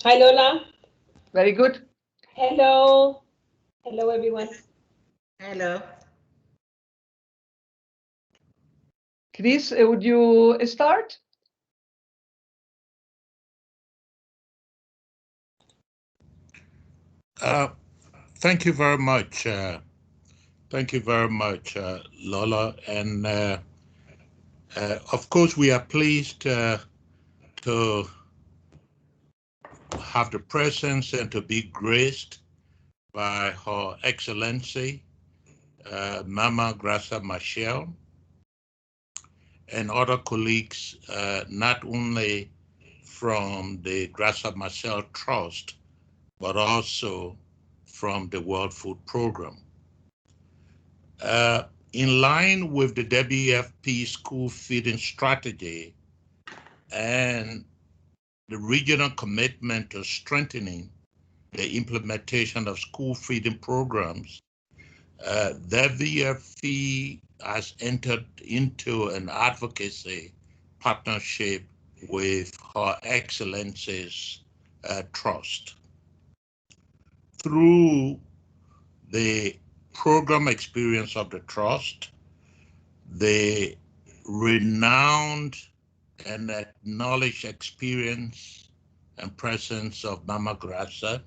Hi, Lola. Very good. Hello. Hello, everyone. Hello. Chris, would you start? Thank you very much. Thank you very much, Lola. And of course, we are pleased to have the presence and to be graced by Her Excellency, Mama Graça Machel, and other colleagues, not only from the Graça Machel Trust, but also from the World Food Program. In line with the WFP school feeding strategy and the regional commitment to strengthening the implementation of school feeding programs, WFP has entered into an advocacy partnership with Her Excellency's Trust. Through the program experience of the Trust, the renowned and acknowledged experience and presence of Mama Graça,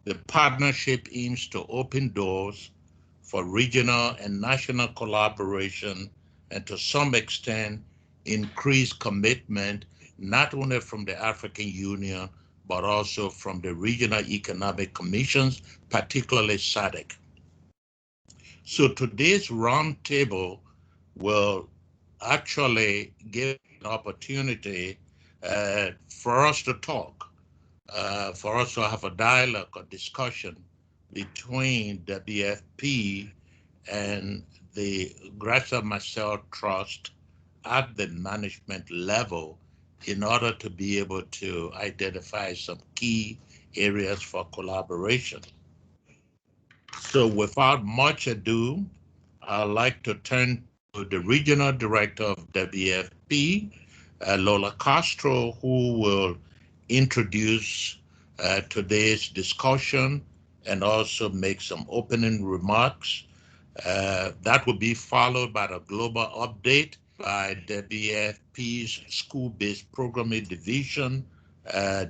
the partnership aims to open doors for regional and national collaboration and to some extent increase commitment not only from the African Union but also from the regional economic commissions, particularly SADC. So today's roundtable will actually give an opportunity for us to talk, for us to have a dialogue or discussion between WFP and the Graça Machel Trust at the management level in order to be able to identify some key areas for collaboration. So without much ado, I'd like to turn to the Regional Director of WFP, Lola Castro, who will introduce today's discussion and also make some opening remarks. That will be followed by a global update by WFP's School-Based Programming Division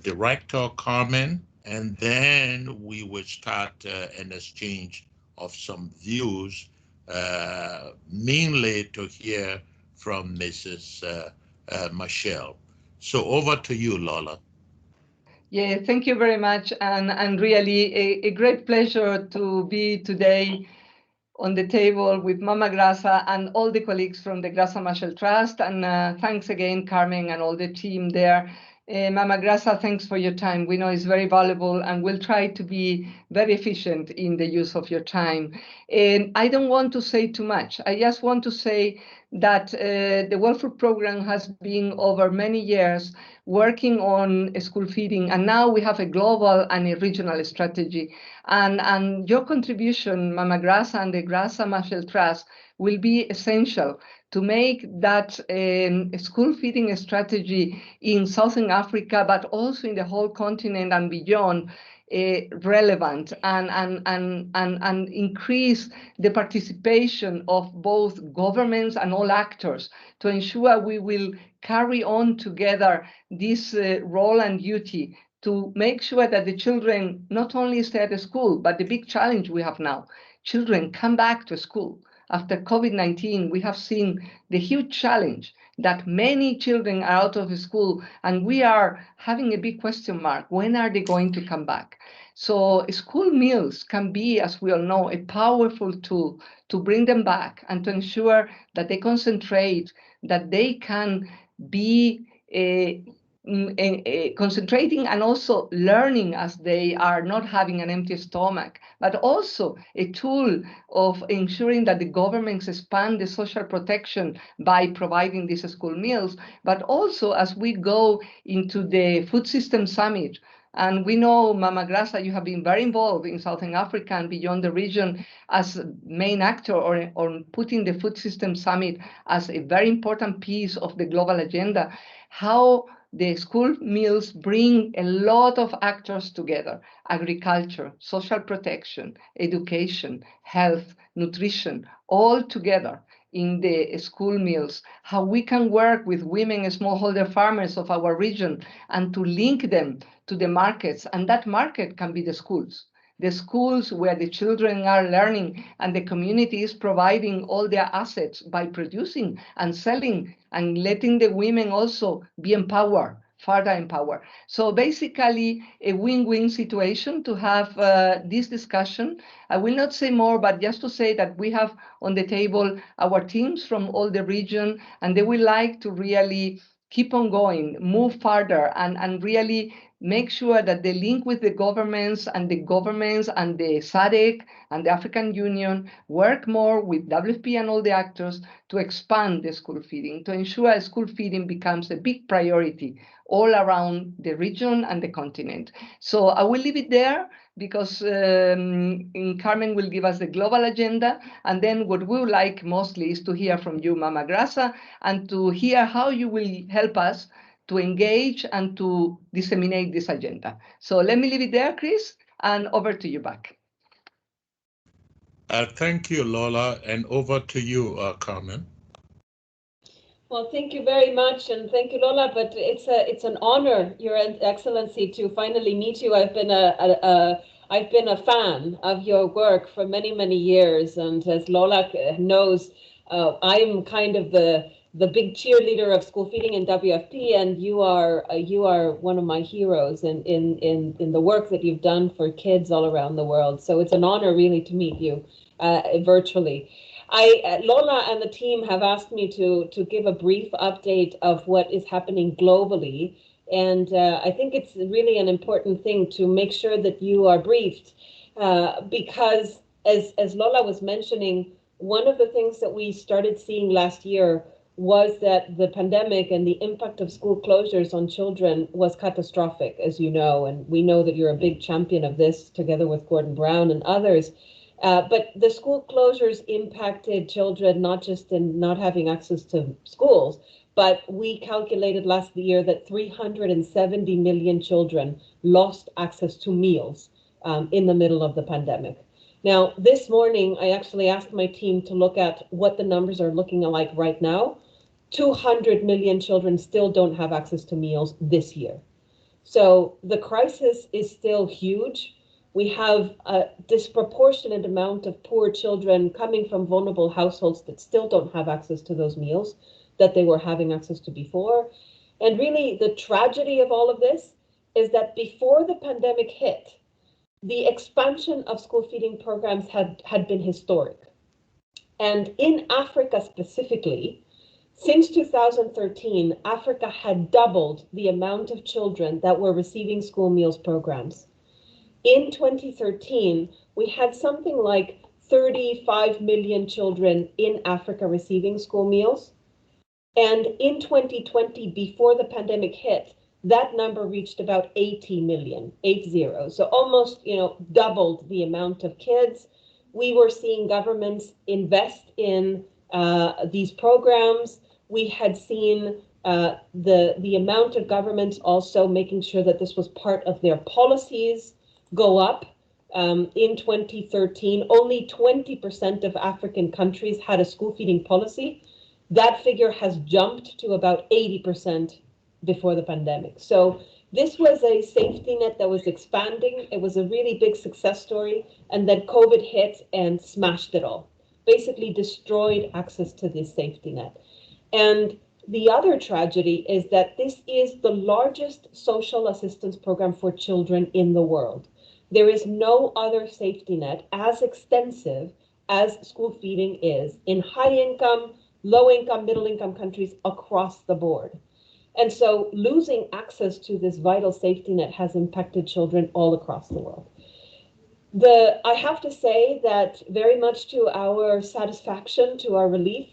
Director Carmen, and then we will start an exchange of some views, mainly to hear from Mrs. Machel. So over to you, Lola. Yeah, thank you very much. And really a great pleasure to be today on the table with Mama Graça and all the colleagues from the Graça Machel Trust. And thanks again, Carmen, and all the team there. Mama Graça, thanks for your time. We know it's very valuable, and we'll try to be very efficient in the use of your time. And I don't want to say too much. I just want to say that the World Food Program has been over many years working on school feeding, and now we have a global and a regional strategy. And your contribution, Mama Graça and the Graça Machel Trust, will be essential to make that school feeding strategy in Southern Africa, but also in the whole continent and beyond, relevant and increase the participation of both governments and all actors to ensure we will carry on together this role and duty to make sure that the children not only stay at school, but the big challenge we have now, children come back to school. After COVID-19, we have seen the huge challenge that many children are out of school, and we are having a big question mark. When are they going to come back? So school meals can be, as we all know, a powerful tool to bring them back and to ensure that they concentrate, that they can be concentrating and also learning as they are not having an empty stomach, but also a tool of ensuring that the governments expand the social protection by providing these school meals, but also as we go into the Food System Summit. And we know, Mama Graça, you have been very involved in Southern Africa and beyond the region as main actor or putting the Food System Summit as a very important piece of the global agenda. How the school meals bring a lot of actors together: agriculture, social protection, education, health, nutrition, all together in the school meals. How we can work with women and smallholder farmers of our region and to link them to the markets, and that market can be the schools. The schools where the children are learning and the community is providing all their assets by producing and selling and letting the women also be empowered, further empowered. So basically a win-win situation to have this discussion. I will not say more, but just to say that we have on the table our teams from all the region, and they would like to really keep on going, move further, and really make sure that they link with the governments and the SADC and the African Union work more with WFP and all the actors to expand the school feeding, to ensure school feeding becomes a big priority all around the region and the continent. So I will leave it there because Carmen will give us the global agenda. And then what we would like mostly is to hear from you, Mama Graça, and to hear how you will help us to engage and to disseminate this agenda. So let me leave it there, Chris, and over to you back. Thank you, Lola, and over to you, Carmen. Well, thank you very much, and thank you, Lola. But it's an honor, Your Excellency, to finally meet you. I've been a fan of your work for many years, and as Lola knows, I'm kind of the big cheerleader of school feeding in WFP, and you are one of my heroes in the work that you've done for kids all around the world. So it's an honor really to meet you virtually. Lola and the team have asked me to give a brief update of what is happening globally, and I think it's really an important thing to make sure that you are briefed because as Lola was mentioning, one of the things that we started seeing last year was that the pandemic and the impact of school closures on children was catastrophic, as you know, and we know that you're a big champion of this together with Gordon Brown and others. But the school closures impacted children not just in not having access to schools, but we calculated last year that 370 million children lost access to meals in the middle of the pandemic. Now, this morning, I actually asked my team to look at what the numbers are looking like right now. 200 million children still don't have access to meals this year. So the crisis is still huge. We have a disproportionate amount of poor children coming from vulnerable households that still don't have access to those meals that they were having access to before. And really, the tragedy of all of this is that before the pandemic hit, the expansion of school feeding programs had been historic. And in Africa specifically, since 2013, Africa had doubled the amount of children that were receiving school meals programs. In 2013, we had something like 35 million children in Africa receiving school meals. And in 2020, before the pandemic hit, that number reached about 80 million, 80. So almost, doubled the amount of kids. We were seeing governments invest in these programs. We had seen the amount of governments also making sure that this was part of their policies go up. In 2013, only 20% of African countries had a school feeding policy. That figure has jumped to about 80% before the pandemic. So this was a safety net that was expanding. It was a really big success story. And then COVID hit and smashed it all, basically destroyed access to this safety net. And the other tragedy is that this is the largest social assistance program for children in the world. There is no other safety net as extensive as school feeding is in high income, low income, middle income countries across the board. And so losing access to this vital safety net has impacted children all across the world. I have to say that very much to our satisfaction, to our relief,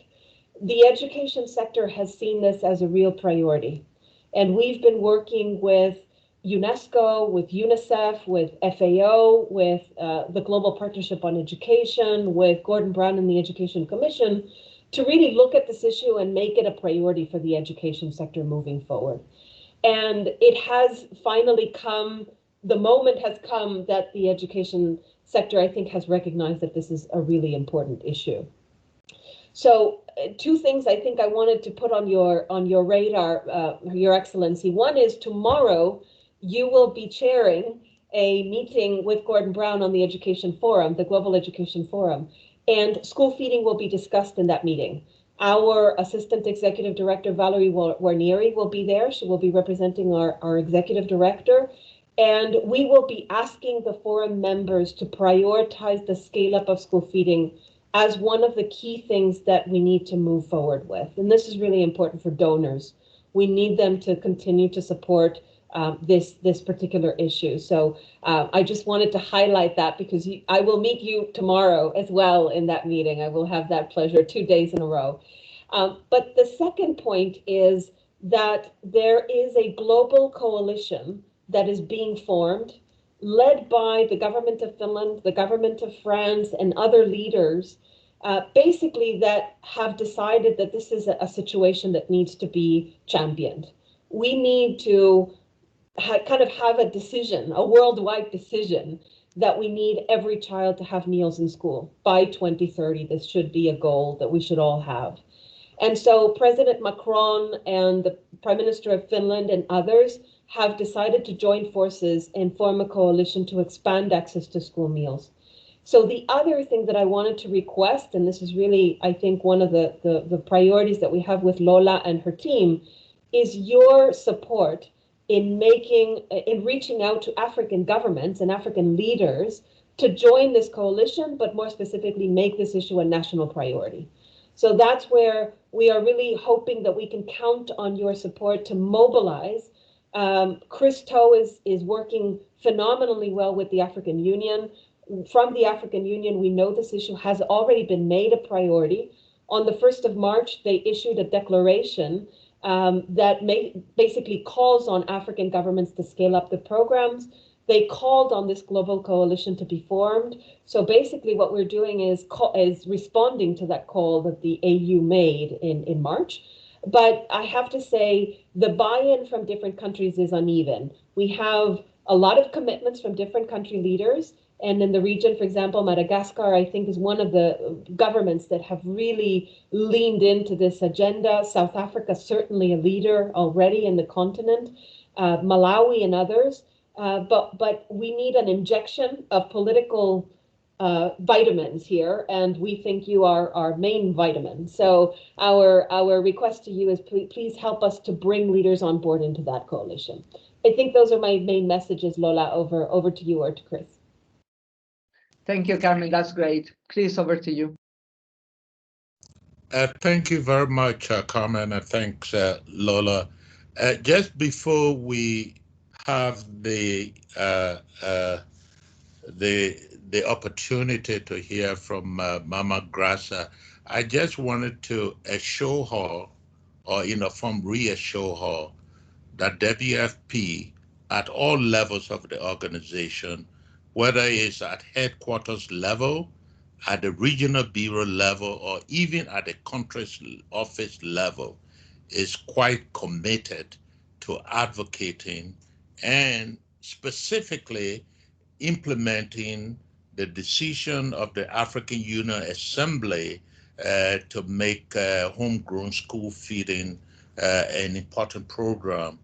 the education sector has seen this as a real priority. And we've been working with UNESCO, with UNICEF, with FAO, with the Global Partnership on Education, with Gordon Brown and the Education Commission, to really look at this issue and make it a priority for the education sector moving forward. And it has finally come, the moment has come that the education sector, I think, has recognized that this is a really important issue. So two things I think I wanted to put on your radar, Your Excellency. One is tomorrow you will be chairing a meeting with Gordon Brown on the Education Forum, the Global Education Forum, and school feeding will be discussed in that meeting. Our Assistant Executive Director, Valerie Warnieri, will be there. She will be representing our Executive Director. And we will be asking the forum members to prioritize the scale up of school feeding as one of the key things that we need to move forward with. And this is really important for donors. We need them to continue to support this particular issue. So I just wanted to highlight that because I will meet you tomorrow as well in that meeting. I will have that pleasure 2 days in a row. But the second point is that there is a global coalition that is being formed, led by the government of Finland, the government of France, and other leaders, basically that have decided that this is a situation that needs to be championed. We need to kind of have a decision, a worldwide decision, that we need every child to have meals in school by 2030. This should be a goal that we should all have. And so President Macron and the Prime Minister of Finland and others have decided to join forces and form a coalition to expand access to school meals. So the other thing that I wanted to request, and this is really, I think, one of the priorities that we have with Lola and her team, is your support in reaching out to African governments and African leaders to join this coalition, but more specifically, make this issue a national priority. So that's where we are really hoping that we can count on your support to mobilize. Chris Toe is working phenomenally well with the African Union. From the African Union, we know this issue has already been made a priority. On the 1st of March, they issued a declaration that basically calls on African governments to scale up the programs. They called on this global coalition to be formed. So basically what we're doing is responding to that call that the AU made in March. But I have to say the buy-in from different countries is uneven. We have a lot of commitments from different country leaders. And in the region, for example, Madagascar, I think, is one of the governments that have really leaned into this agenda. South Africa, certainly a leader already in the continent, Malawi and others. But we need an injection of political vitamins here, and we think you are our main vitamin. So our request to you is please help us to bring leaders on board into that coalition. I think those are my main messages, Lola. Over to you or to Chris. Thank you, Carmen. That's great. Chris, over to you. Thank you very much, Carmen, and thanks, Lola. Just before we have the opportunity to hear from Mama Graça, I just wanted to assure her, or in a form reassure her, that WFP at all levels of the organization, whether it's at headquarters level, at the regional bureau level, or even at the country's office level, is quite committed to advocating and specifically implementing the decision of the African Union Assembly to make homegrown school feeding an important program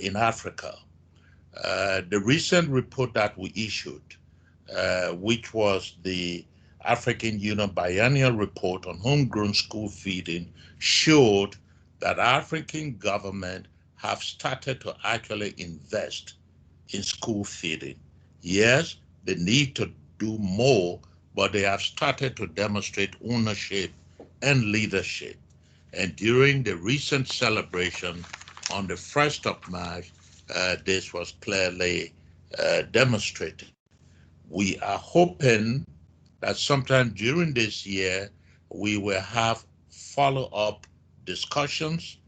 in Africa. The recent report that we issued, which was the African Union Biennial Report on Homegrown School Feeding, showed that African governments have started to actually invest in school feeding. Yes, they need to do more, but they have started to demonstrate ownership and leadership. And during the recent celebration on the 1st of March, this was clearly demonstrated. We are hoping that sometime during this year, we will have follow-up discussions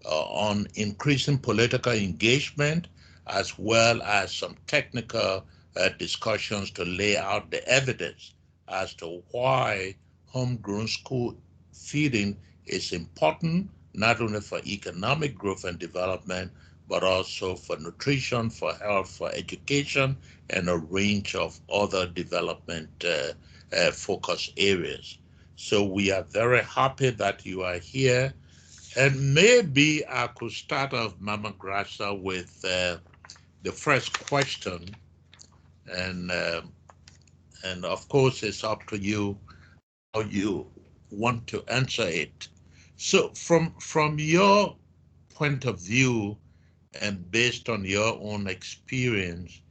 on increasing political engagement, as well as some technical discussions to lay out the evidence as to why homegrown school feeding is important, not only for economic growth and development, but also for nutrition, for health, for education, and a range of other development focus areas. So we are very happy that you are here. And maybe I could start off, Mama Graça, with the first question. And of course, it's up to you how you want to answer it. So from your point of view and based on your own experience,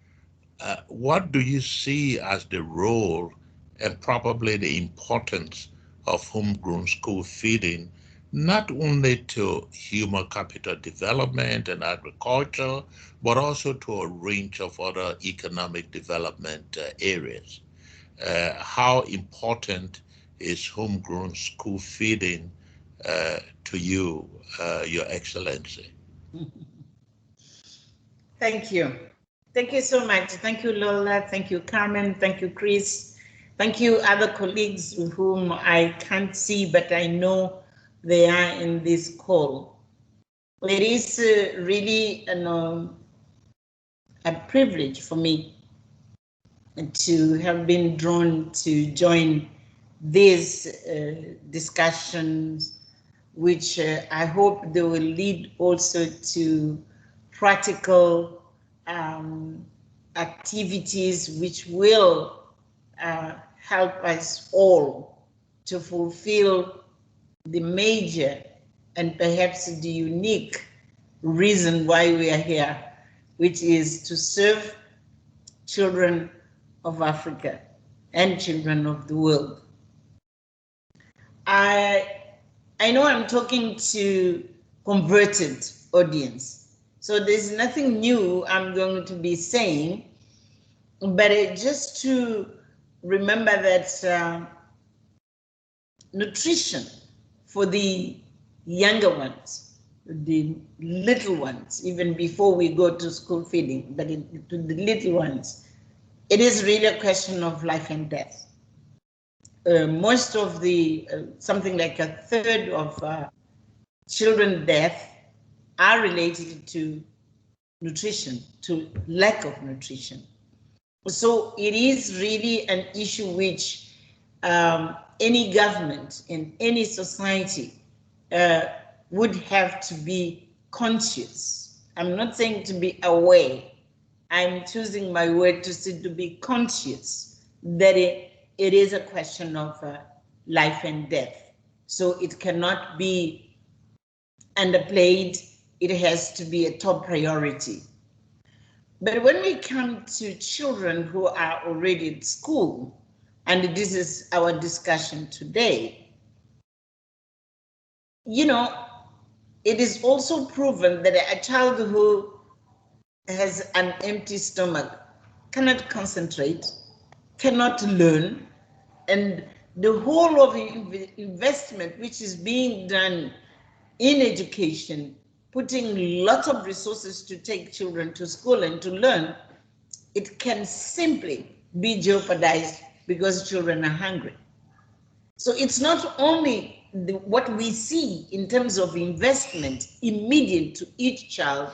what do you see as the role and probably the importance of homegrown school feeding, not only to human capital development and agriculture, but also to a range of other economic development areas? How important is homegrown school feeding to you, Your Excellency? Thank you. Thank you so much. Thank you, Lola. Thank you, Carmen. Thank you, Chris. Thank you, other colleagues whom I can't see, but I know they are in this call. It is really a privilege for me to have been drawn to join these discussions, which I hope they will lead also to practical activities which will help us all to fulfill the major and perhaps the unique reason why we are here, which is to serve children of Africa and children of the world. I know I'm talking to converted audience, so there's nothing new I'm going to be saying, but just to remember that nutrition for the younger ones, the little ones, even before we go to school feeding, but to the little ones, it is really a question of life and death. Most of the, something like a third of children death are related to nutrition, to lack of nutrition. So it is really an issue which any government in any society would have to be conscious. I'm not saying to be aware. I'm choosing my word to say to be conscious that it is a question of life and death. So it cannot be underplayed. It has to be a top priority. But when we come to children who are already at school, and this is our discussion today, you know, it is also proven that a child who has an empty stomach cannot concentrate, cannot learn, and the whole of the investment which is being done in education, putting lots of resources to take children to school and to learn, it can simply be jeopardized because children are hungry. So it's not only what we see in terms of investment immediate to each child,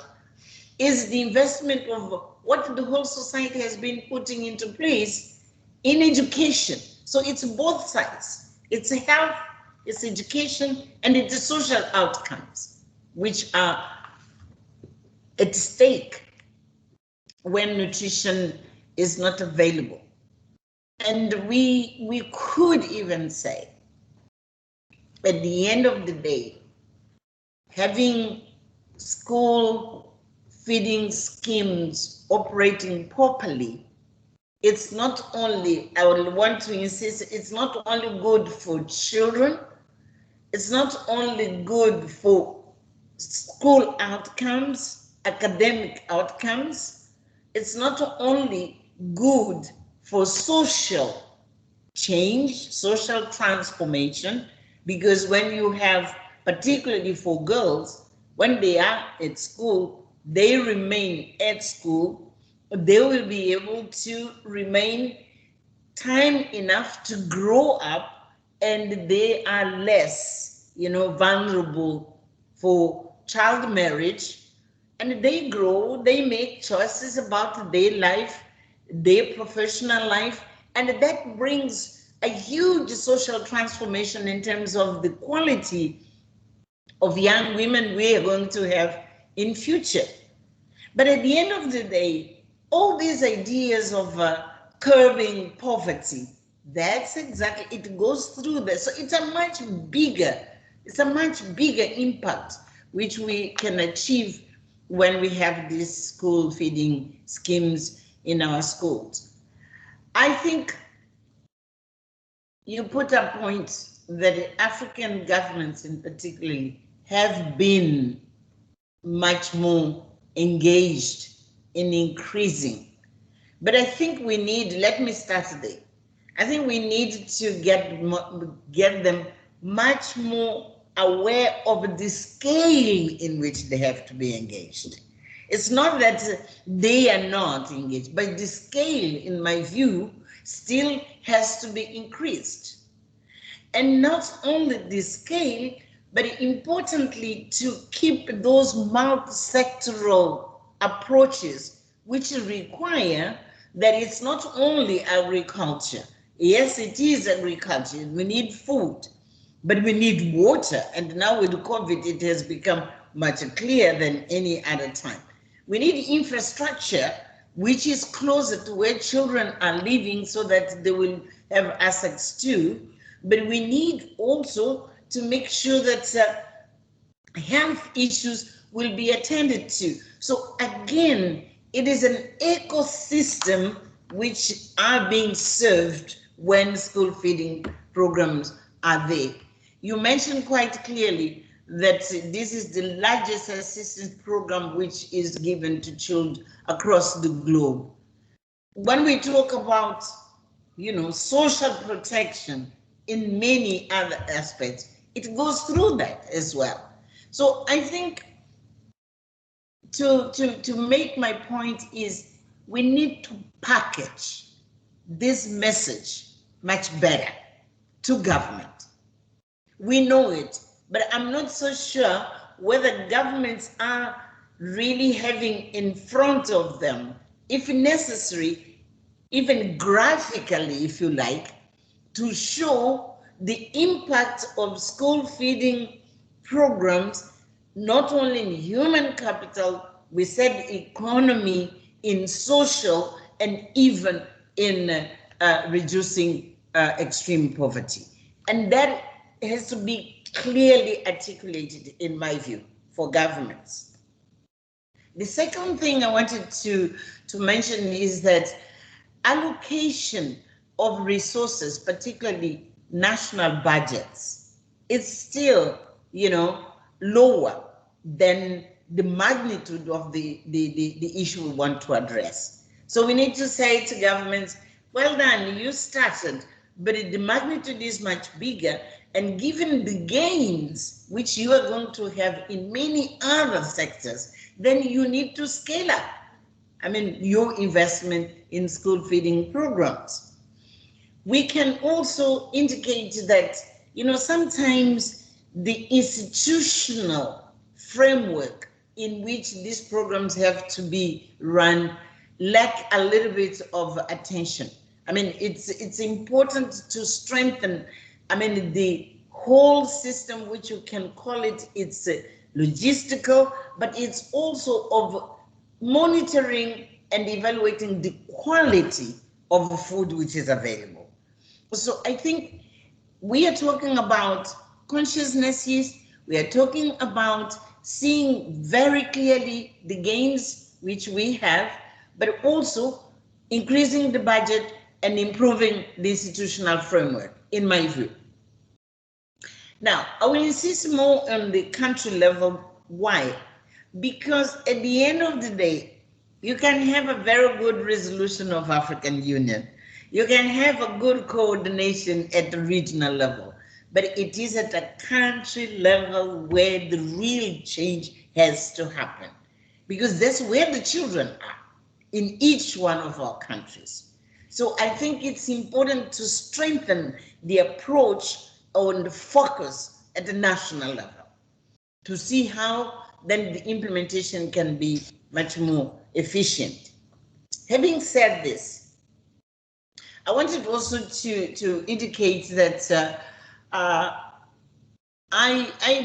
is the investment of what the whole society has been putting into place in education. So it's both sides. It's health, it's education, and it's social outcomes, which are at stake when nutrition is not available. And we could even say, at the end of the day, having school feeding schemes operating properly, it's not only, I would want to insist, it's not only good for children, it's not only good for school outcomes, academic outcomes, it's not only good for social change, social transformation, because when you have, particularly for girls, when they are at school, they remain at school, they will be able to remain time enough to grow up, and they are less, vulnerable for child marriage and they grow, they make choices about their life, their professional life, and that brings a huge social transformation in terms of the quality of young women we are going to have in future. But at the end of the day, all these ideas of curbing poverty, that's exactly, it goes through there. So it's a much bigger impact which we can achieve when we have these school feeding schemes in our schools. I think you put a point that African governments in particular have been much more engaged in increasing. But I think we need, let me start there. I think we need to get them much more aware of the scale in which they have to be engaged. It's not that they are not engaged, but the scale, in my view, still has to be increased. And not only the scale, but importantly, to keep those multi-sectoral approaches which require that it's not only agriculture. Yes, it is agriculture. We need food, but we need water. And now with COVID, it has become much clearer than any other time. We need infrastructure, which is closer to where children are living so that they will have access to. But we need also to make sure that health issues will be attended to. So again, it is an ecosystem which are being served when school feeding programs are there. You mentioned quite clearly that this is the largest assistance program which is given to children across the globe. When we talk about, social protection in many other aspects, it goes through that as well. So I think to make my point is we need to package this message much better to government. We know it, but I'm not so sure whether governments are really having in front of them, if necessary, even graphically, if you like, to show the impact of school feeding programs, not only in human capital, we said economy, in social, and even in reducing extreme poverty. And that has to be clearly articulated, in my view, for governments. The second thing I wanted to mention is that allocation of resources, particularly national budgets, is still, lower than the magnitude of the issue we want to address. So we need to say to governments, well done, you started, but the magnitude is much bigger, and given the gains which you are going to have in many other sectors, then you need to scale up. Your investment in school feeding programs. We can also indicate that, sometimes the institutional framework in which these programs have to be run lack a little bit of attention. It's important to strengthen, the whole system, which you can call it, it's logistical, but it's also of monitoring and evaluating the quality of food which is available. So I think we are talking about consciousness, yes, we are talking about seeing very clearly the gains which we have, but also increasing the budget and improving the institutional framework, in my view. Now, I will insist more on the country level. Why? Because at the end of the day, you can have a very good resolution of African Union. You can have a good coordination at the regional level, but it is at a country level where the real change has to happen, because that's where the children are in each one of our countries. So I think it's important to strengthen the approach on the focus at the national level, to see how then the implementation can be much more efficient. Having said this, I wanted also to indicate that I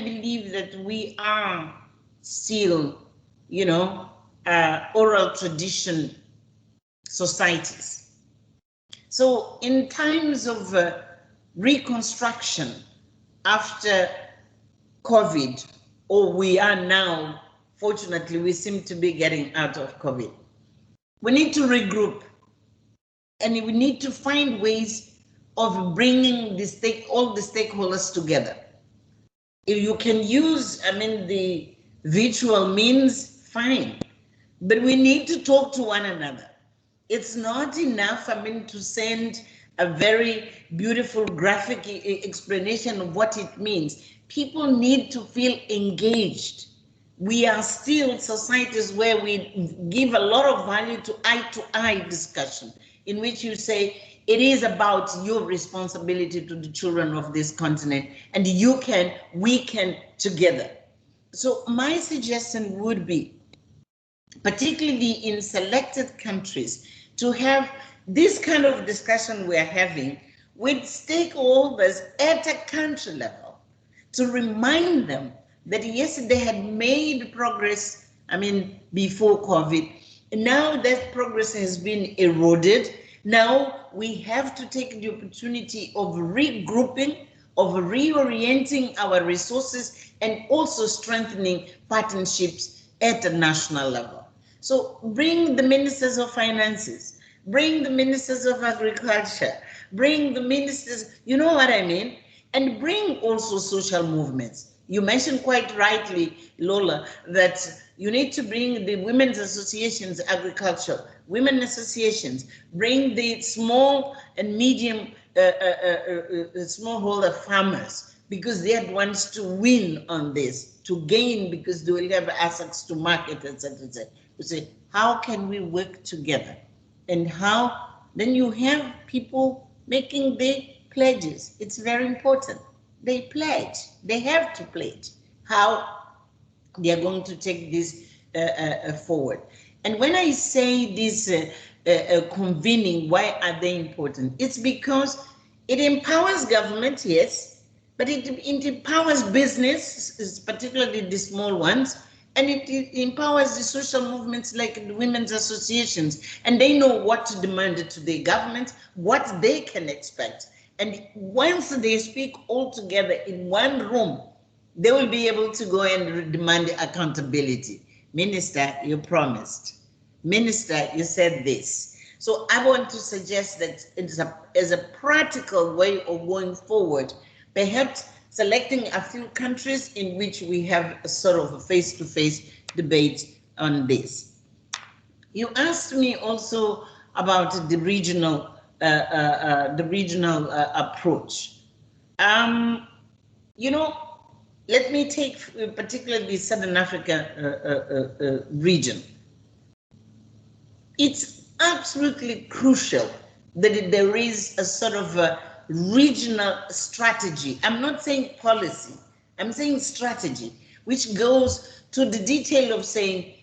believe that we are still, oral tradition societies. So in times of reconstruction after COVID, or we are now, fortunately, we seem to be getting out of COVID. We need to regroup, and we need to find ways of bringing all the stakeholders together. If you can use, the virtual means, fine, but we need to talk to one another. It's not enough, to send a very beautiful graphic explanation of what it means. People need to feel engaged. We are still societies where we give a lot of value to eye-to-eye discussion, in which you say, it is about your responsibility to the children of this continent, and we can together. So my suggestion would be, particularly in selected countries, to have this kind of discussion we're having with stakeholders at a country level, to remind them that yes, they had made progress, before COVID, and now that progress has been eroded. Now we have to take the opportunity of regrouping, of reorienting our resources, and also strengthening partnerships at a national level. So bring the ministers of finances, bring the ministers of agriculture, bring the ministers, you know what I mean? And bring also social movements. You mentioned quite rightly, Lola, that you need to bring the women's associations, agriculture, women associations, bring the small and medium smallholder farmers, because they are the ones to win on this, to gain, because they will have assets to market, etc., etc. You say, how can we work together? And how, then you have people making the pledges. It's very important. They pledge, they have to pledge how they are going to take this forward. And when I say this convening, why are they important? It's because it empowers government, yes, but it empowers business, particularly the small ones, and it empowers the social movements like the women's associations, and they know what to demand to the government, what they can expect. And once they speak all together in one room, they will be able to go and demand accountability. Minister, you promised. Minister, you said this. So I want to suggest that as a practical way of going forward, perhaps selecting a few countries in which we have a sort of a face-to-face debate on this. You asked me also about the regional approach. Let me take particularly the Southern Africa region. It's absolutely crucial that there is a sort of a regional strategy. I'm not saying policy, I'm saying strategy, which goes to the detail of saying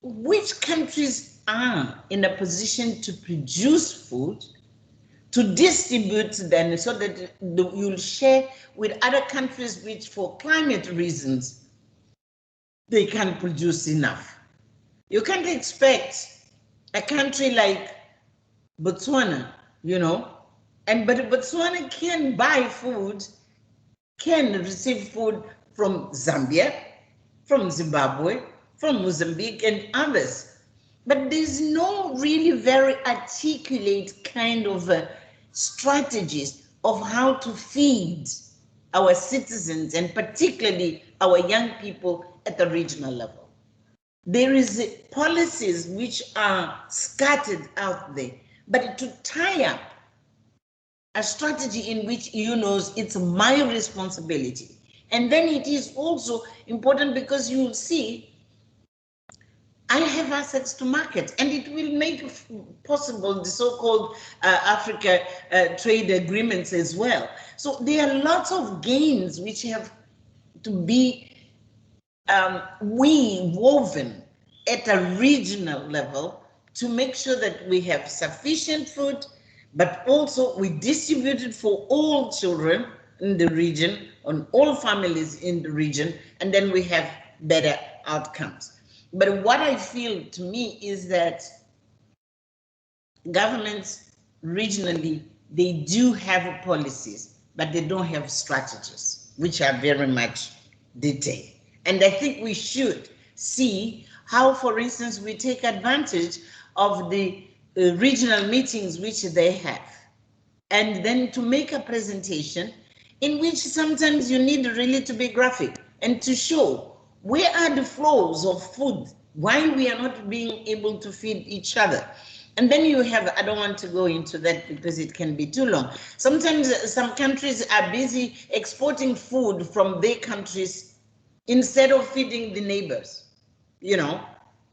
which countries are in a position to produce food, to distribute them so that you'll share with other countries which for climate reasons, they can't produce enough. You can't expect a country like Botswana, but Botswana can buy food, can receive food from Zambia, from Zimbabwe, from Mozambique and others. But there's no really very articulate kind of strategies of how to feed our citizens and particularly our young people at the regional level. There is policies which are scattered out there, but to tie up a strategy in which it's my responsibility. And then it is also important because you will see I have access to market, and it will make possible the so-called Africa trade agreements as well. So there are lots of gains which have to be we woven at a regional level to make sure that we have sufficient food, but also we distribute it for all children in the region, on all families in the region, and then we have better outcomes. But what I feel to me is that governments regionally, they do have policies, but they don't have strategies, which are very much detailed. And I think we should see how, for instance, we take advantage of the regional meetings which they have, and then to make a presentation in which sometimes you need really to be graphic and to show where are the flows of food, why we are not being able to feed each other. And then you have, I don't want to go into that because it can be too long. Sometimes some countries are busy exporting food from their countries instead of feeding the neighbors, you know.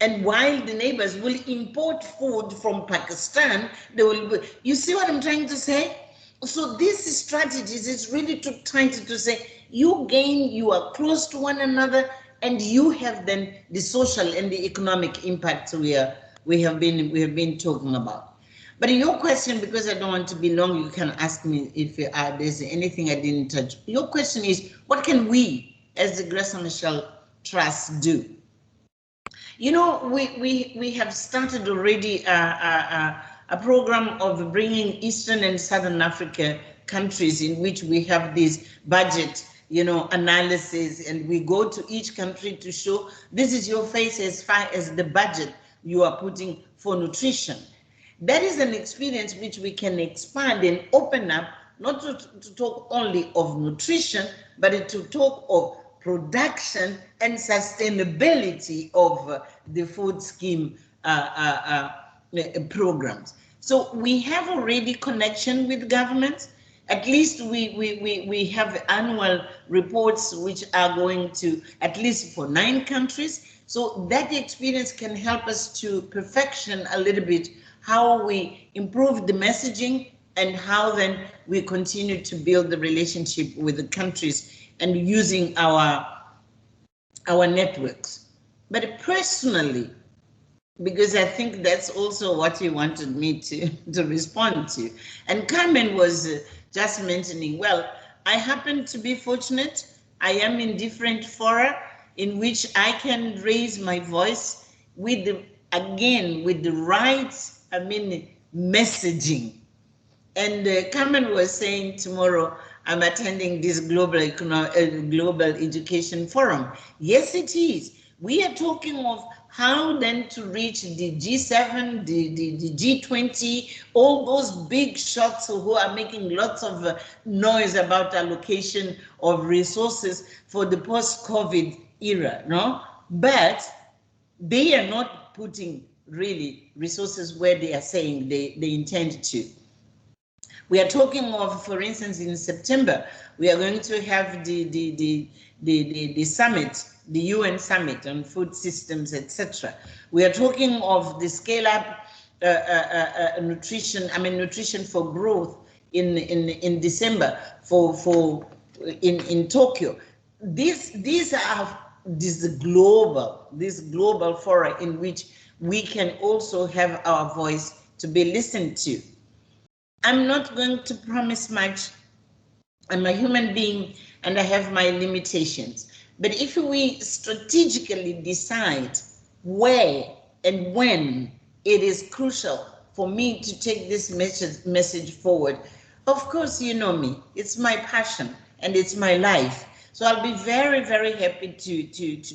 And while the neighbors will import food from Pakistan, they will, you see what I'm trying to say? So these strategies is really trying to say, you gain, you are close to one another, and you have then the social and the economic impact we have been talking about. But your question, because I don't want to be long, you can ask me if there's anything I didn't touch. Your question is, what can we as the Graça Machel Trust do? You know, we have started already a program of bringing Eastern and Southern Africa countries in which we have this budget, you know, analysis, and we go to each country to show this is your face as far as the budget you are putting for nutrition. That is an experience which we can expand and open up, not to talk only of nutrition, but to talk of production and sustainability of the food scheme programs. So we have already connection with governments. At least we have annual reports which are going to at least for 9 countries. So that experience can help us to perfection a little bit how we improve the messaging and how then we continue to build the relationship with the countries and using our networks. But personally, because I think that's also what you wanted me to respond to. And Carmen was just mentioning, well, I happen to be fortunate. I am in different fora in which I can raise my voice with the right, messaging. And Carmen was saying tomorrow, I'm attending this global education forum. Yes, it is. We are talking of how then to reach the G7, the G20, all those big shots who are making lots of noise about allocation of resources for the post-COVID era, no? But they are not putting really resources where they are saying they intend to. We are talking of, for instance, in September, we are going to have the summit, the UN summit on food systems, etc. We are talking of the scale up nutrition for growth in December in Tokyo. These are global fora in which we can also have our voice to be listened to. I'm not going to promise much. I'm a human being and I have my limitations. But if we strategically decide where and when it is crucial for me to take this message forward, of course, you know me, it's my passion and it's my life. So I'll be very, very happy to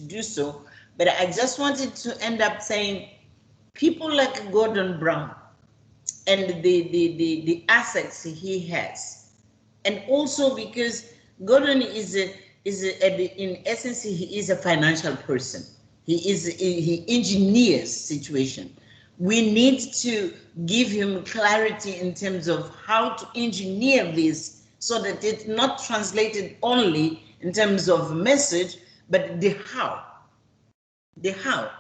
do so. But I just wanted to end up saying people like Gordon Brown, and the assets he has, and also because Gordon in essence he is a financial person. He engineers situation. We need to give him clarity in terms of how to engineer this so that it's not translated only in terms of message, but the how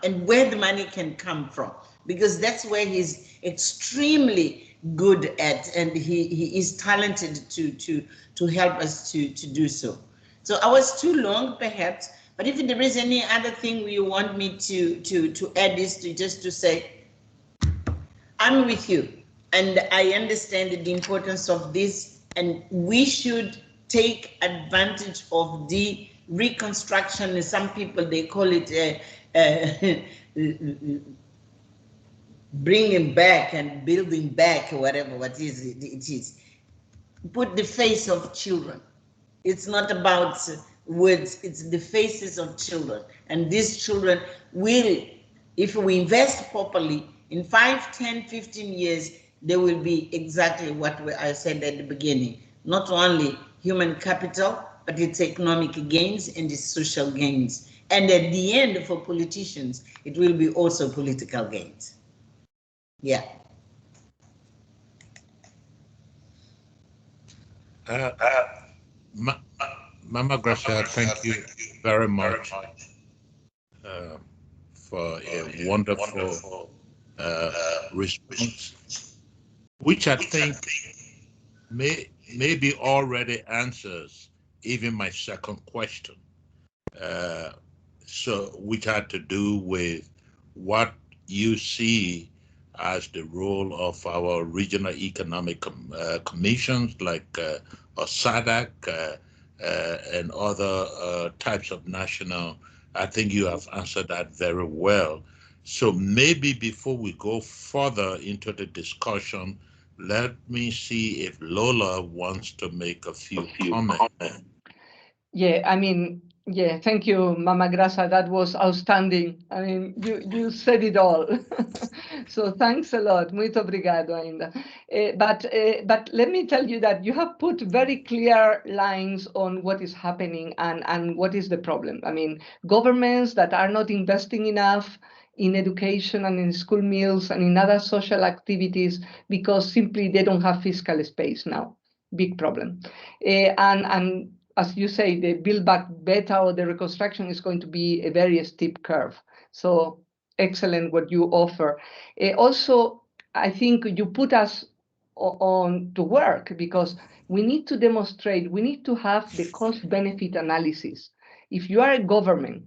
and where the money can come from, because that's where he's extremely good at, and he is talented to help us to do so. So I was too long perhaps, But if there is any other thing you want me to add, is to just to say, I'm with you, and I understand the importance of this, and we should take advantage of the reconstruction. Some people, they call it bringing back and building back, whatever what is it is. Put the face of children. It's not about words, it's the faces of children. And these children will, if we invest properly, in 5, 10, 15 years, they will be exactly what I said at the beginning. Not only human capital, but it's economic gains and it's social gains. And at the end, for politicians, it will be also political gains. Yeah. Mama Gracia, thank you very much for a wonderful response, which I think maybe already answers even my second question. So which had to do with what you see as the role of our regional economic commissions like SADC and other types of national. I think you have answered that very well. So maybe before we go further into the discussion, let me see if Lola wants to make a few comments. Yeah, I mean, yeah, thank you, Mama Graça. That was outstanding. I mean, you said it all. So thanks a lot. Muito obrigado ainda. But let me tell you that you have put very clear lines on what is happening and what is the problem. I mean, governments that are not investing enough in education and in school meals and in other social activities because simply they don't have fiscal space now. Big problem. And as you say, the Build Back Better or the reconstruction is going to be a very steep curve. So excellent what you offer. Also, I think you put us on to work because we need to demonstrate, we need to have the cost-benefit analysis. If you are a government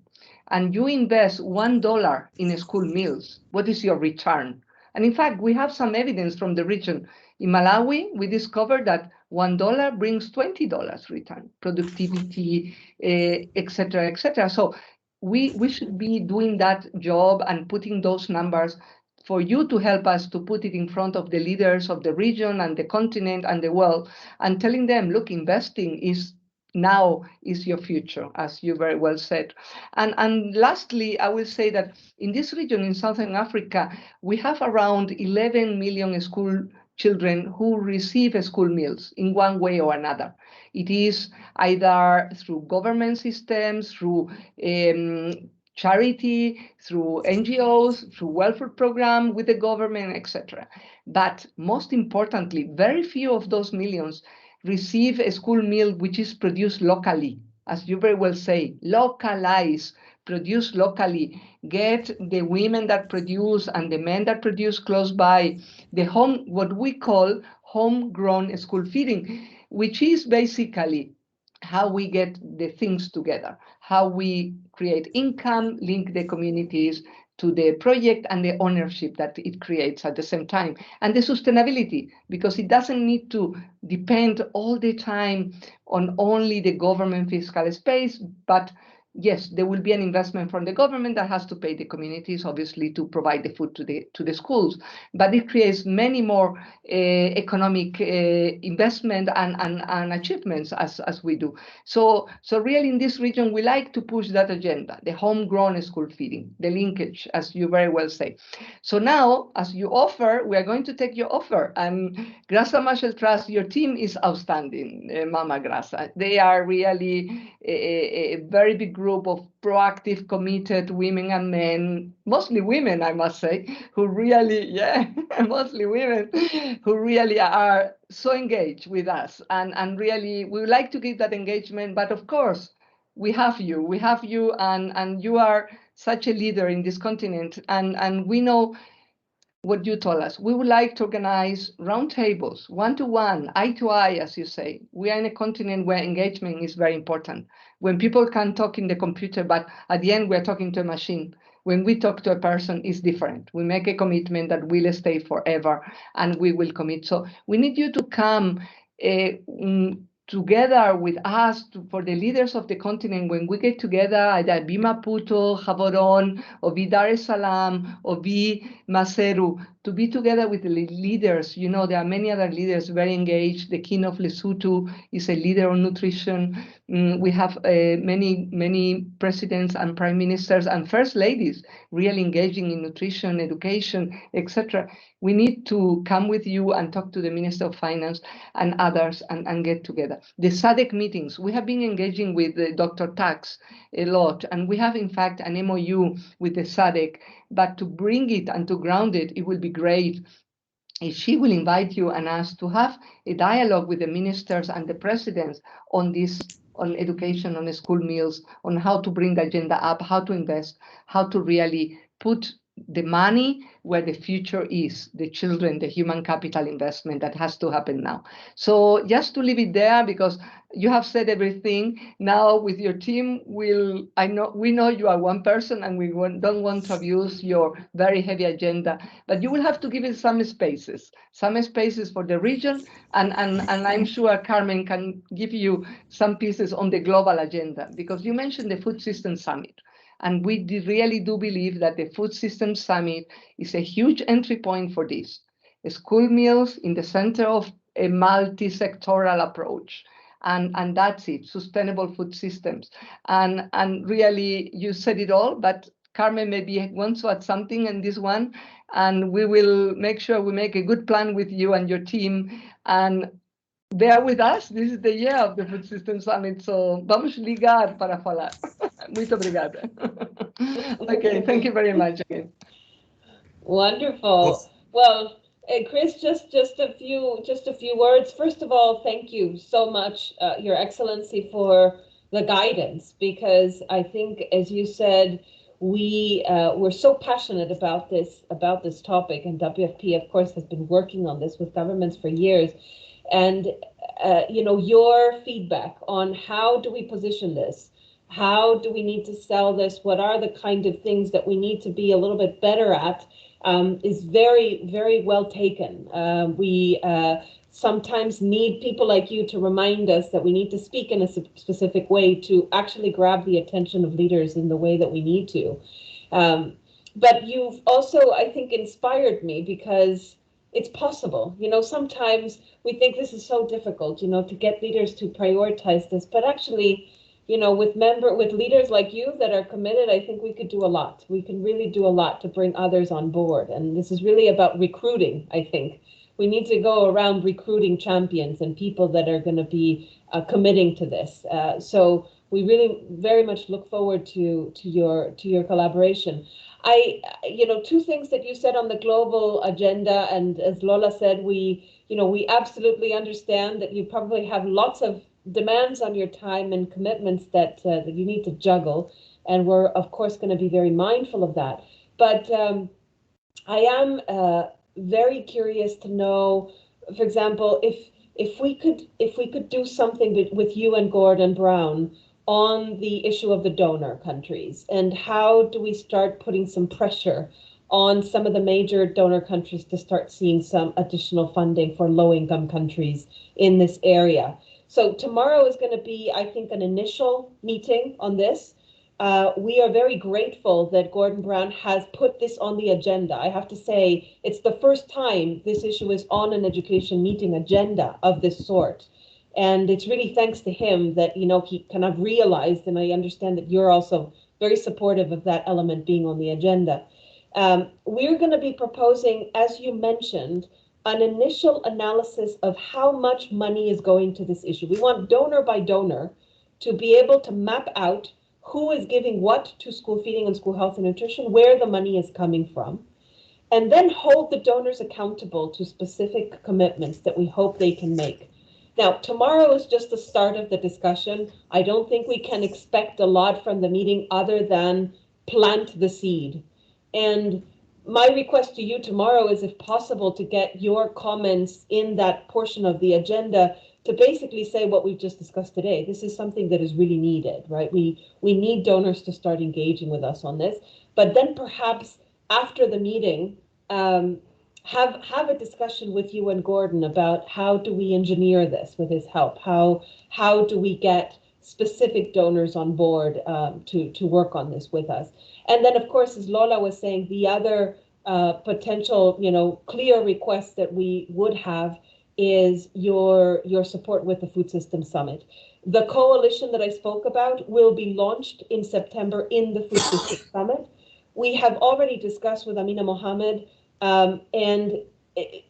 and you invest $1 in school meals, what is your return? And in fact, we have some evidence from the region. In Malawi, we discovered that $1 brings $20 return, productivity, et cetera, et cetera. So we should be doing that job and putting those numbers for you to help us to put it in front of the leaders of the region and the continent and the world and telling them, look, investing is now is your future, as you very well said. And lastly, I will say that in this region in Southern Africa, we have around 11 million school children who receive school meals in one way or another. It is either through government systems, through charity, through NGOs, through welfare program with the government, etc. But most importantly, very few of those millions receive a school meal which is produced locally. As you very well say, localize, produce locally, get the women that produce and the men that produce close by, the home, what we call homegrown school feeding, which is basically how we get the things together, how we create income, link the communities to the project and the ownership that it creates at the same time, and the sustainability, because it doesn't need to depend all the time on only the government fiscal space, but yes, there will be an investment from the government that has to pay the communities, obviously, to provide the food to the schools. But it creates many more economic investment and achievements as we do. So really in this region, we like to push that agenda, the homegrown school feeding, the linkage, as you very well say. So now, as you offer, we are going to take your offer. And Graça Machel Trust, your team is outstanding, Mama Graça. They are really a very big group of proactive, committed women and men, mostly women, I must say, who really, mostly women, who really are so engaged with us. And really, we would like to give that engagement, but of course, we have you, and you are such a leader in this continent. And we know what you told us. We would like to organize roundtables, one-to-one, eye-to-eye, as you say. We are in a continent where engagement is very important. When people can talk in the computer, but at the end we're talking to a machine. When we talk to a person, it's different. We make a commitment that will stay forever, and we will commit. So we need you to come together with us for the leaders of the continent. When we get together, either be Maputo, Gaborone, or be Dar es Salaam, or be Maseru, to be together with the leaders. You know, there are many other leaders very engaged. The king of Lesotho is a leader on nutrition. We have many presidents and prime ministers and first ladies really engaging in nutrition, education, etc. We need to come with you and talk to the Minister of Finance and others and get together. The SADC meetings, we have been engaging with Dr. Tax a lot, and we have in fact an MOU with the SADC, but to bring it and to ground it, it will be great if she will invite you and us to have a dialogue with the ministers and the presidents on this, on education, on school meals, on how to bring the agenda up, how to invest, how to really put the money where the future is, the children, the human capital investment that has to happen now. So just to leave it there, because you have said everything. Now with your team, we know you are one person and we don't want to abuse your very heavy agenda, but you will have to give it some spaces for the region, and I'm sure Carmen can give you some pieces on the global agenda, because you mentioned the Food System Summit. And we really do believe that the Food System Summit is a huge entry point for this. School meals in the center of a multi-sectoral approach. And that's it, sustainable food systems. And really, you said it all, but Carmen maybe wants to add something in this one. And we will make sure we make a good plan with you and your team. And bear with us. This is the year of the Food System Summit. So vamos ligar para falar. Muito obrigada. Okay, thank you very much again. Wonderful. Well, Chris, just a few words. First of all, thank you so much, Your Excellency, for the guidance, because I think, as you said, we're so passionate about this topic, and WFP, of course, has been working on this with governments for years. And your feedback on how do we position this, how do we need to sell this, what are the kind of things that we need to be a little bit better at, is very, very well taken. We sometimes need people like you to remind us that we need to speak in a specific way to actually grab the attention of leaders in the way that we need to. But you've also, I think, inspired me, because it's possible. Sometimes we think this is so difficult, to get leaders to prioritize this, but actually, with leaders like you that are committed, I think we could do a lot. We can really do a lot to bring others on board. And this is really about recruiting, I think. We need to go around recruiting champions and people that are going to be committing to this. So we really very much look forward to your collaboration. Two things that you said on the global agenda, and as Lola said, we absolutely understand that you probably have lots of demands on your time and commitments that you need to juggle, and we're of course going to be very mindful of that. But I am very curious to know, for example, if we could do something with you and Gordon Brown on the issue of the donor countries, and how do we start putting some pressure on some of the major donor countries to start seeing some additional funding for low-income countries in this area. So tomorrow is going to be, I think, an initial meeting on this. We are very grateful that Gordon Brown has put this on the agenda. I have to say, it's the first time this issue is on an education meeting agenda of this sort. And it's really thanks to him that, he kind of realized, and I understand that you're also very supportive of that element being on the agenda. We're going to be proposing, as you mentioned, an initial analysis of how much money is going to this issue. We want donor by donor to be able to map out who is giving what to school feeding and school health and nutrition, where the money is coming from, and then hold the donors accountable to specific commitments that we hope they can make. Now, tomorrow is just the start of the discussion. I don't think we can expect a lot from the meeting other than plant the seed. And my request to you tomorrow is, if possible, to get your comments in that portion of the agenda to basically say what we've just discussed today. This is something that is really needed, right? We need donors to start engaging with us on this, but then perhaps after the meeting, have a discussion with you and Gordon about how do we engineer this with his help? How do we get specific donors on board to work on this with us? And then, of course, as Lola was saying, the other potential, clear request that we would have is your support with the Food System Summit. The coalition that I spoke about will be launched in September in the Food System Summit. We have already discussed with Amina Mohammed, and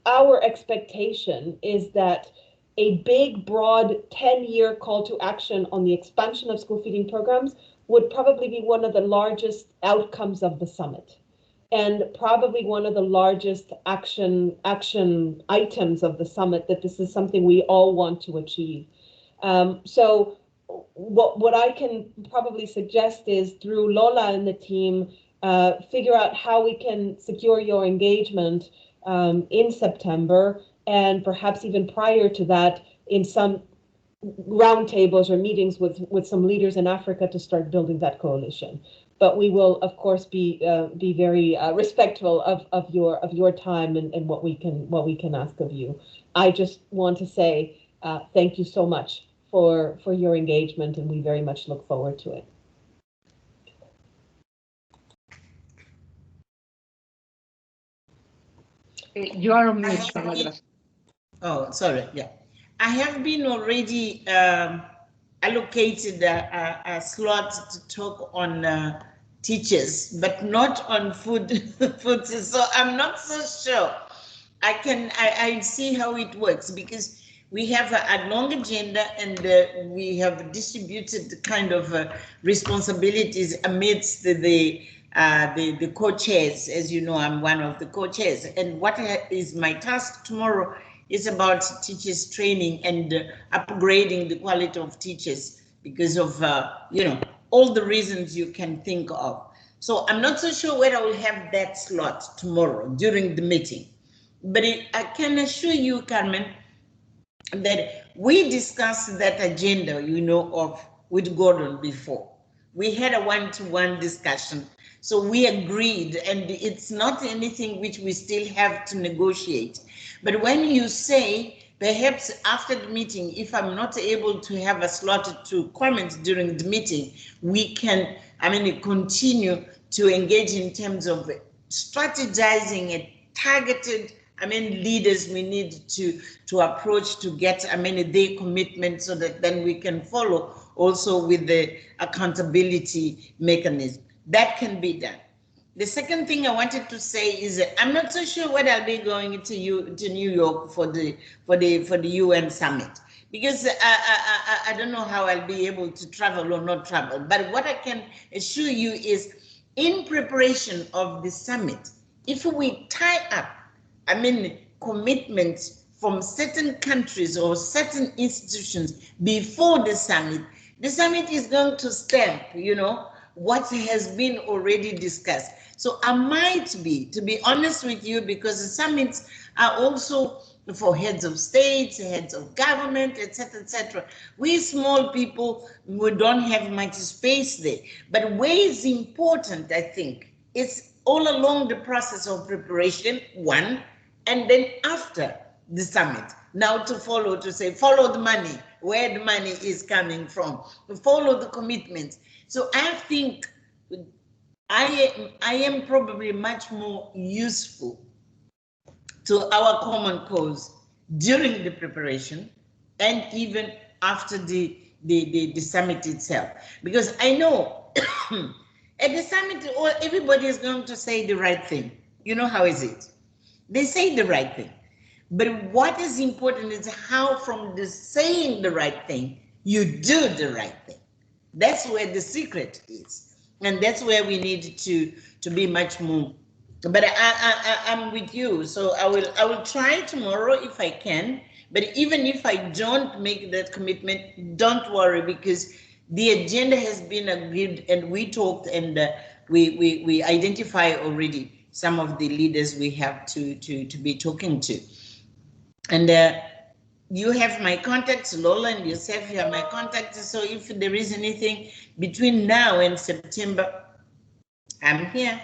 our expectation is that a big, broad 10-year call to action on the expansion of school feeding programs would probably be one of the largest outcomes of the summit, and probably one of the largest action items of the summit, that this is something we all want to achieve. So what I can probably suggest is, through Lola and the team, figure out how we can secure your engagement in September, and perhaps even prior to that, in some roundtables or meetings with some leaders in Africa to start building that coalition. But we will, of course, be very respectful of your time and what we can ask of you. I just want to say thank you so much for your engagement, and we very much look forward to it. You are on mute, Mama Graça. Oh, sorry. Yeah, I have been already allocated a slot to talk on teachers, but not on food. So I'm not so sure. I see how it works, because we have a long agenda, and we have distributed kind of responsibilities amidst the co-chairs. As you know, I'm one of the co-chairs, and what is my task tomorrow is about teachers training and upgrading the quality of teachers, because of all the reasons you can think of. So I'm not so sure whether I will have that slot tomorrow during the meeting, but I can assure you, Carmen, that we discussed that agenda, with Gordon before. We had a one-to-one discussion. So we agreed, and it's not anything which we still have to negotiate. But when you say, perhaps after the meeting, if I'm not able to have a slot to comment during the meeting, we can, continue to engage in terms of strategizing a targeted, leaders we need to approach to get, their commitment, so that then we can follow also with the accountability mechanism. That can be done. The second thing I wanted to say is that I'm not so sure whether I'll be going to New York for the UN summit, because I don't know how I'll be able to travel or not travel. But what I can assure you is, in preparation of the summit, if we tie up, commitments from certain countries or certain institutions before the summit is going to stamp, what has been already discussed. So I might be, to be honest with you, because the summits are also for heads of states, heads of government, etc., etc. We small people, we don't have much space there. But where is important, I think, it's all along the process of preparation, one, and then after the summit. Now to follow the money, where the money is coming from, to follow the commitments. So I think I am probably much more useful to our common cause during the preparation and even after the summit itself. Because I know at the summit, everybody is going to say the right thing. You know how is it? They say the right thing. But what is important is how, from the saying the right thing, you do the right thing. That's where the secret is. And that's where we need to be much more. But I'm with you. So I will try tomorrow if I can. But even if I don't make that commitment, don't worry, because the agenda has been agreed, and we talked, and we identify already some of the leaders we have to be talking to. And you have my contacts, Lola and yourself, you have my contacts. So if there is anything between now and September, I'm here.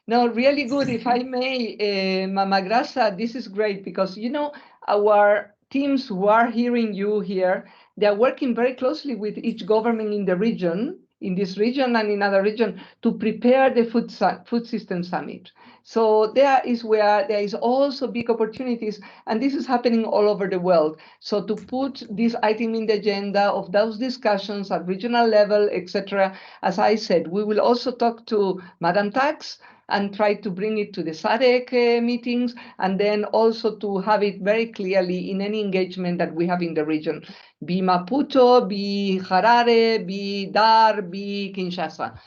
No, really good. If I may, Mama Graça, this is great because, you know, our teams who are hearing you here, they are working very closely with each government in the region, in this region and in other region, to prepare the food system summit. So there is where there is also big opportunities, and this is happening all over the world. So to put this item in the agenda of those discussions at regional level, etc., as I said, we will also talk to Madam Tax and try to bring it to the SADC meetings, and then also to have it very clearly in any engagement that we have in the region, be Maputo, be Harare, be Dar, be Kinshasa.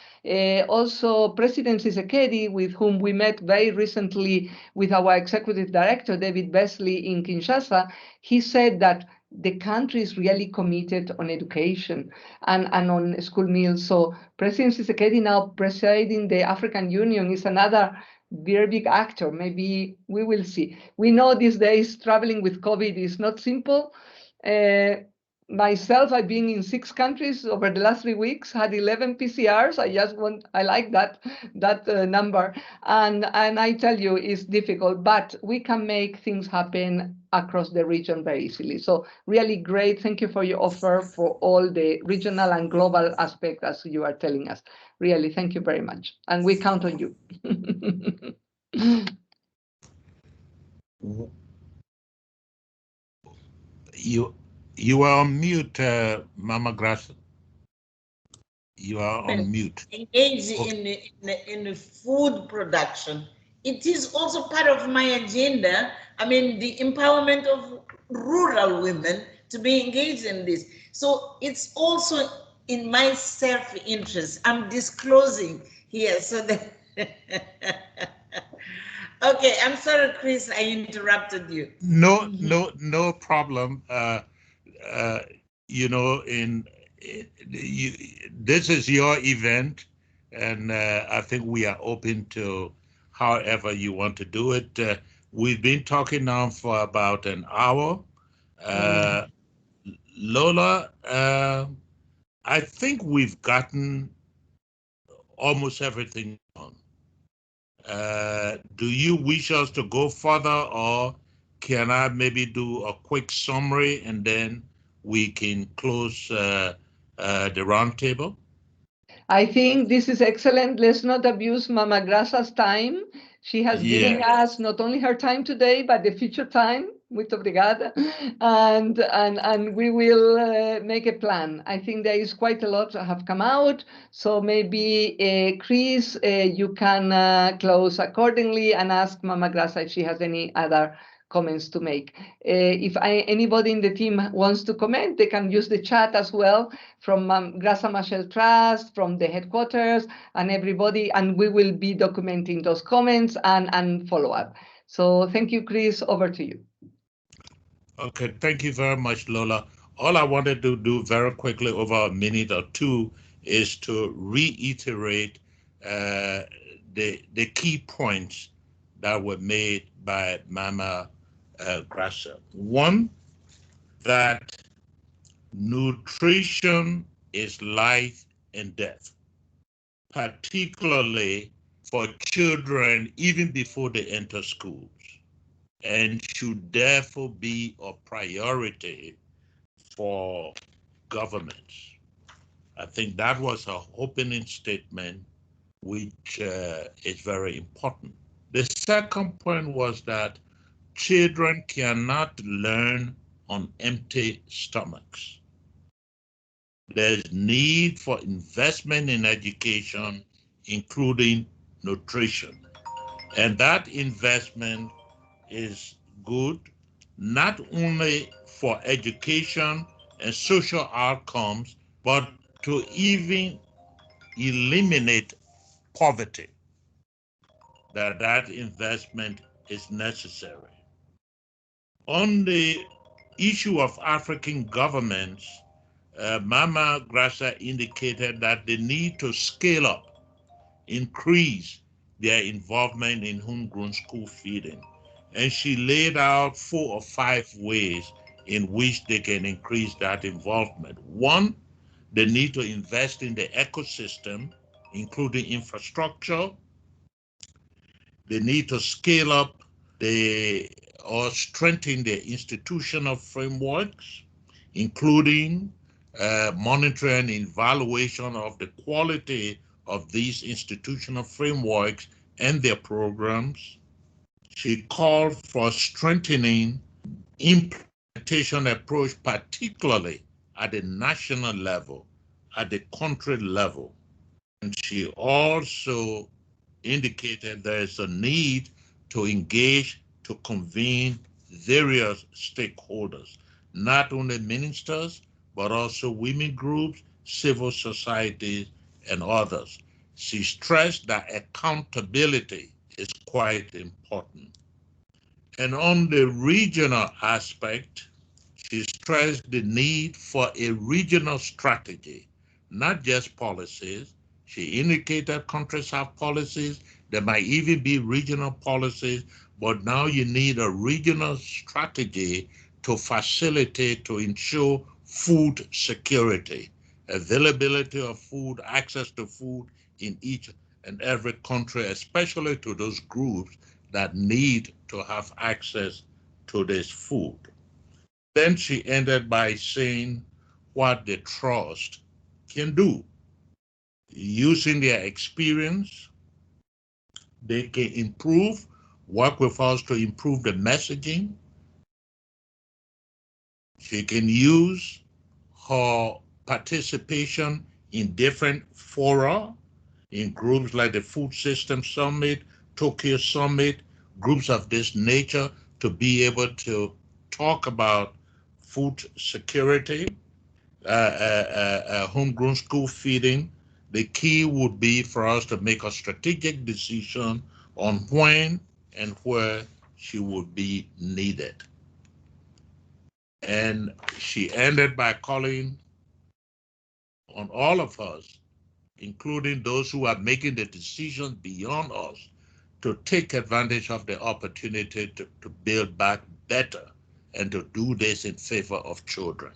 Also, President Tshisekedi, with whom we met very recently with our executive director, David Beasley, in Kinshasa, he said that the country is really committed on education and on school meals. So President Tshisekedi now presiding the African Union is another very big actor. Maybe we will see. We know these days traveling with COVID is not simple. Myself, I've been in 6 countries over the last 3 weeks, had 11 PCRs. I like that number. And I tell you, it's difficult, but we can make things happen across the region very easily. So really great. Thank you for your offer for all the regional and global aspect as you are telling us. Really, thank you very much. And we count on you. You are on mute, Mama Graça. You are on mute. Engage in food production. It is also part of my agenda. I mean, the empowerment of rural women to be engaged in this. So it's also in my self-interest. I'm disclosing here so that. Okay, I'm sorry, Chris, I interrupted you. No problem. You know, this is your event, and I think we are open to however you want to do it. We've been talking now for about an hour. Lola, I think we've gotten almost everything done. Do you wish us to go further, or can I maybe do a quick summary and then we can close the roundtable? I think this is excellent. Let's not abuse Mama Graça's time. She has given us not only her time today, but the future time. Muito obrigada. And we will make a plan. I think there is quite a lot that have come out. So maybe, Chris, you can close accordingly and ask Mama Graça if she has any other comments to make. If anybody in the team wants to comment, they can use the chat as well from Graça Machel Trust, from the headquarters and everybody, and we will be documenting those comments and follow up. So thank you, Chris, over to you. Okay, thank you very much, Lola. All I wanted to do very quickly over a minute or two is to reiterate the key points that were made by Mama Graça. One, that nutrition is life and death, particularly for children even before they enter schools, and should therefore be a priority for governments. I think that was her opening statement, which is very important. The second point was that children cannot learn on empty stomachs. There's need for investment in education, including nutrition. And that investment is good, not only for education and social outcomes, but to even eliminate poverty, that investment is necessary. On the issue of African governments, Mama Graça indicated that the need to scale up, increase their involvement in homegrown school feeding. And she laid out 4 or 5 ways in which they can increase that involvement. One, they need to invest in the ecosystem, including infrastructure. They need to scale up or strengthen their institutional frameworks, including monitoring and evaluation of the quality of these institutional frameworks and their programs. She called for strengthening implementation approach, particularly at the national level, at the country level. And she also indicated there is a need to engage, to convene various stakeholders, not only ministers, but also women groups, civil societies, and others. She stressed that accountability is quite important. And on the regional aspect, she stressed the need for a regional strategy, not just policies. She indicated countries have policies, there might even be regional policies, but now you need a regional strategy to facilitate, to ensure food security, availability of food, access to food in each and every country, especially to those groups that need to have access to this food. Then she ended by saying what the trust can do. Using their experience, they can improve, work with us to improve the messaging. She can use her participation in different fora, in groups like the Food System Summit, Tokyo Summit, groups of this nature, to be able to talk about food security, homegrown school feeding. The key would be for us to make a strategic decision on when and where she would be needed. And she ended by calling on all of us, including those who are making the decisions beyond us, to take advantage of the opportunity to build back better and to do this in favor of children.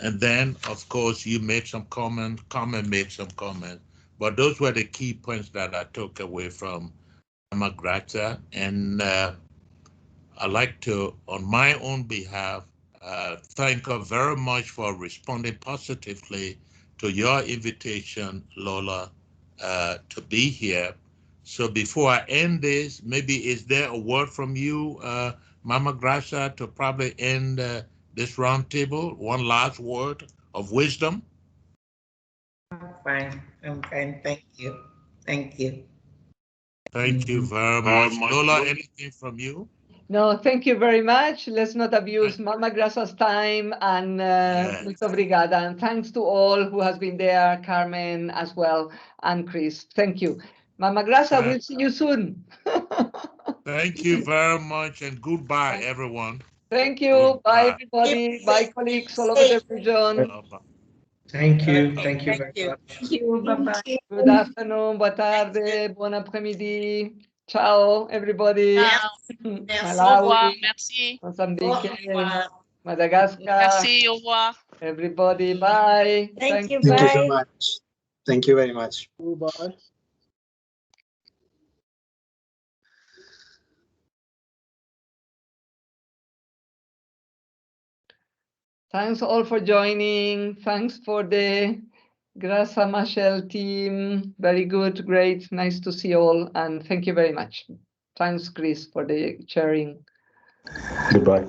And then, of course, you made some comments, Carmen made some comments, but those were the key points that I took away from Mama Graça. And I'd like to, on my own behalf, thank her very much for responding positively to your invitation, Lola, to be here. So before I end this, maybe is there a word from you, Mama Graça, to probably end this roundtable? One last word of wisdom? I'm fine. Thank you. Thank you. Thank you very much. Lola, anything from you? No, thank you very much. Let's not abuse Mama Graça's time, and muito obrigada. And thanks to all who has been there, Carmen as well, and Chris. Thank you. Mama Graça, we'll see you soon. Thank you very much, and goodbye, everyone. Thank you. Bye, everybody. Bye, colleagues all over the region. Thank you. Thank you very much. Thank you. Bye-bye. Good afternoon, boa tarde, bon après-midi. Ciao, everybody. Malawi, Merci. Mozambique, Madagascar. Merci, au revoir. Everybody, bye. Thank you. Thank you so Bye. much. Thank you very much. Bye. Thanks all for joining. Thanks for the Graça Machel team. Very good, great, nice to see you all, and thank you very much. Thanks, Chris, for the sharing. Goodbye.